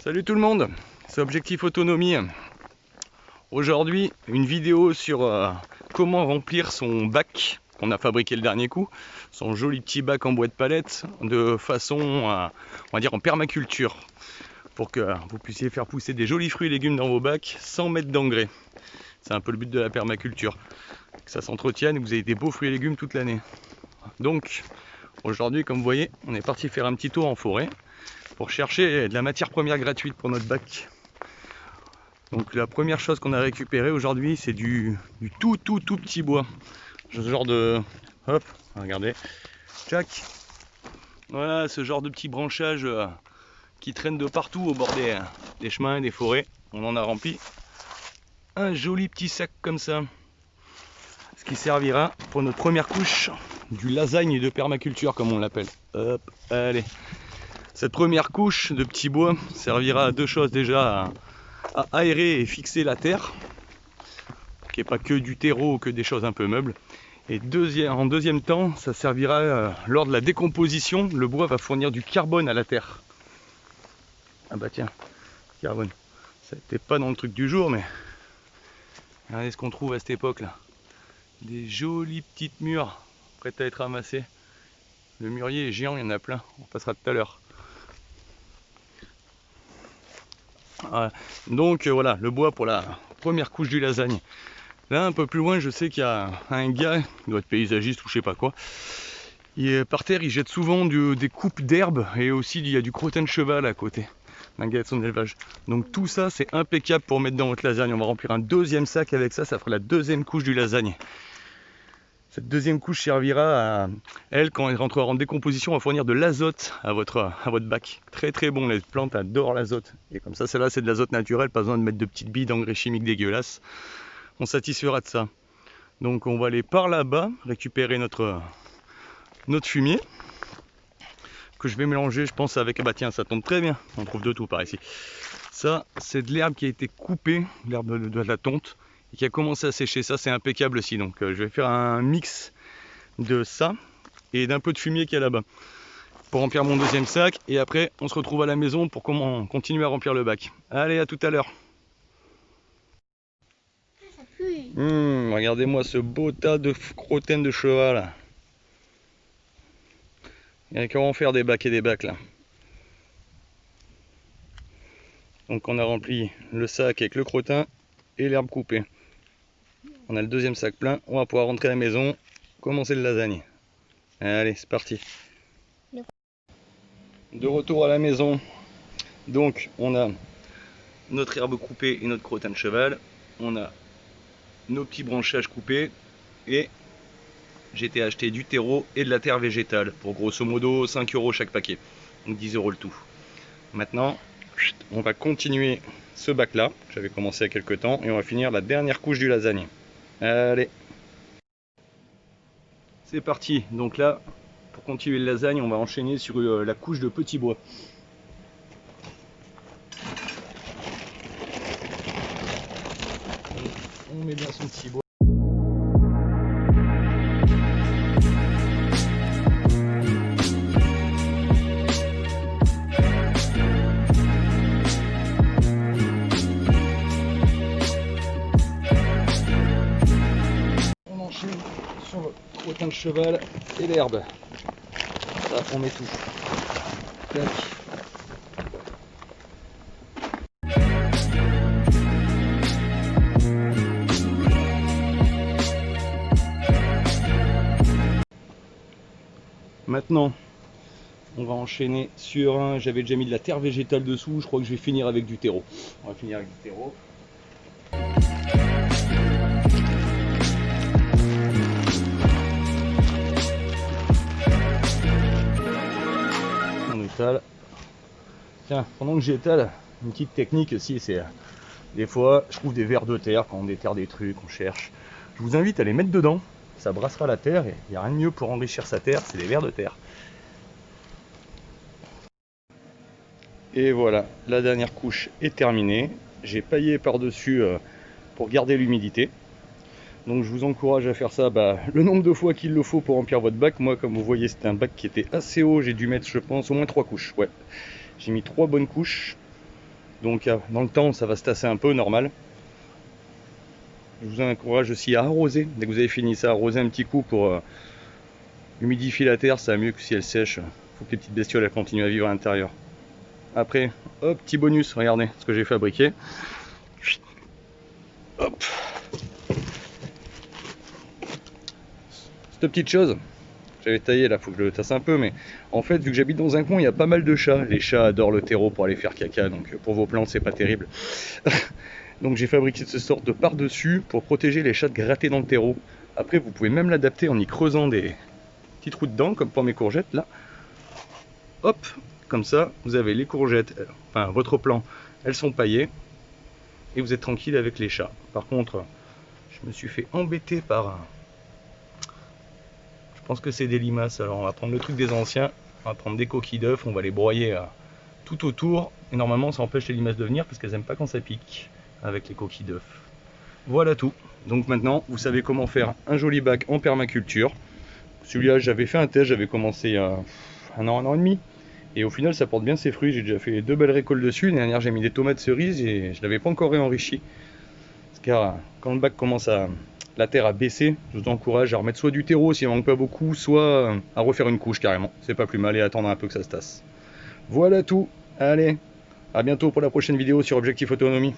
Salut tout le monde, c'est Objectif Autonomie. Aujourd'hui, une vidéo sur comment remplir son bac qu'on a fabriqué le dernier coup, son joli petit bac en bois de palette de façon, on va dire en permaculture, pour que vous puissiez faire pousser des jolis fruits et légumes dans vos bacs sans mettre d'engrais. C'est un peu le but de la permaculture, que ça s'entretienne et que vous ayez des beaux fruits et légumes toute l'année. Donc aujourd'hui, comme vous voyez, on est parti faire un petit tour en forêt pour chercher de la matière première gratuite pour notre bac. Donc la première chose qu'on a récupérée aujourd'hui, c'est du tout petit bois. Ce genre de... Hop, regardez. Tchac. Voilà, ce genre de petit branchage qui traîne de partout au bord des chemins et des forêts. On en a rempli un joli petit sac comme ça. Ce qui servira pour notre première couche du lasagne de permaculture, comme on l'appelle. Hop, allez. Cette première couche de petits bois servira à deux choses. Déjà à aérer et fixer la terre, qui n'est pas que du terreau ou que des choses un peu meubles. Et en deuxième temps, ça servira lors de la décomposition. Le bois va fournir du carbone à la terre. Ah bah tiens, carbone. Ça n'était pas dans le truc du jour, mais regardez ce qu'on trouve à cette époque-là. Des jolies petites mûres prêtes à être ramassées. Le mûrier est géant, il y en a plein. On passera tout à l'heure. Donc voilà, le bois pour la première couche du lasagne. Là un peu plus loin, je sais qu'il y a un gars, il doit être paysagiste ou je sais pas quoi, par terre il jette souvent des coupes d'herbe, et aussi il y a du crottin de cheval à côté d'un gars de son élevage. Donc tout ça c'est impeccable pour mettre dans votre lasagne. On va remplir un deuxième sac avec ça, ça fera la deuxième couche du lasagne. Cette deuxième couche servira à elle, quand elle rentrera en décomposition, à fournir de l'azote à votre bac. Très bon, les plantes adorent l'azote. Et comme ça, celle-là, c'est de l'azote naturel, pas besoin de mettre de petites billes d'engrais chimiques dégueulasses. On satisfera de ça. Donc on va aller par là-bas, récupérer notre fumier, que je vais mélanger, je pense, avec... Ah bah tiens, ça tombe très bien, on trouve de tout par ici. Ça, c'est de l'herbe qui a été coupée, l'herbe de la tonte, et qui a commencé à sécher. Ça c'est impeccable aussi, donc je vais faire un mix de ça et d'un peu de fumier qui est là-bas pour remplir mon deuxième sac, et après on se retrouve à la maison pour continuer à remplir le bac. Allez, à tout à l'heure. Regardez-moi ce beau tas de crottin de cheval. Il y a qu'à en faire des bacs et des bacs là. Donc on a rempli le sac avec le crottin et l'herbe coupée. On a le deuxième sac plein, on va pouvoir rentrer à la maison, commencer le lasagne. Allez, c'est parti. De retour à la maison, donc on a notre herbe coupée et notre crottin de cheval, on a nos petits branchages coupés, et j'ai été acheter du terreau et de la terre végétale pour grosso modo 5 € chaque paquet, donc 10 € le tout. Maintenant, on va continuer ce bac là, que j'avais commencé il y a quelques temps, et on va finir la dernière couche du lasagne. Allez, c'est parti. Donc là, pour continuer le lasagne, on va enchaîner sur la couche de petits bois. On met bien son petit bois. On enchaîne sur le crottin de cheval et l'herbe. Ça, on met tout. Tac. Maintenant, on va enchaîner sur un... J'avais déjà mis de la terre végétale dessous, je crois que je vais finir avec du terreau. On va finir avec du terreau. On étale. Tiens, pendant que j'étale, une petite technique aussi, c'est... Des fois, je trouve des vers de terre, quand on déterre des trucs, on cherche. Je vous invite à les mettre dedans. Ça brassera la terre, et il n'y a rien de mieux pour enrichir sa terre, c'est des vers de terre. Et voilà, la dernière couche est terminée. J'ai paillé par-dessus pour garder l'humidité. Donc je vous encourage à faire ça le nombre de fois qu'il le faut pour remplir votre bac. Moi, comme vous voyez, c'était un bac qui était assez haut. J'ai dû mettre, je pense, au moins 3 couches. Ouais, j'ai mis 3 bonnes couches. Donc dans le temps, ça va se tasser un peu, normal. Je vous encourage aussi à arroser. Dès que vous avez fini ça, arroser un petit coup pour humidifier la terre. Ça va mieux que si elle sèche. Il faut que les petites bestioles elles continuent à vivre à l'intérieur. Après, hop, petit bonus, regardez ce que j'ai fabriqué. Hop. Cette petite chose, j'avais taillé là, faut que je le tasse un peu, mais en fait, vu que j'habite dans un coin, il y a pas mal de chats. Les chats adorent le terreau pour aller faire caca, donc pour vos plantes, c'est pas terrible. Donc j'ai fabriqué cette sorte de par-dessus pour protéger les chats de gratter dans le terreau. Après, vous pouvez même l'adapter en y creusant des petits trous dedans, comme pour mes courgettes là. Hop, comme ça, vous avez les courgettes, enfin votre plant, elles sont paillées, et vous êtes tranquille avec les chats. Par contre, je me suis fait embêter par... Je pense que c'est des limaces, alors on va prendre le truc des anciens, on va prendre des coquilles d'œufs, on va les broyer tout autour, et normalement ça empêche les limaces de venir parce qu'elles n'aiment pas quand ça pique avec les coquilles d'œufs. Voilà tout. Donc maintenant, vous savez comment faire un joli bac en permaculture. Celui-là, j'avais fait un test, j'avais commencé il y a un an et demi. Et au final, ça porte bien ses fruits. J'ai déjà fait 2 belles récoltes dessus. L'année dernière, j'ai mis des tomates cerises et je ne l'avais pas encore réenrichi. Car quand le bac commence la terre à baisser, je vous encourage à remettre soit du terreau s'il ne manque pas beaucoup, soit à refaire une couche carrément. C'est pas plus mal et attendre un peu que ça se tasse. Voilà tout. Allez, à bientôt pour la prochaine vidéo sur Objectif Autonomie.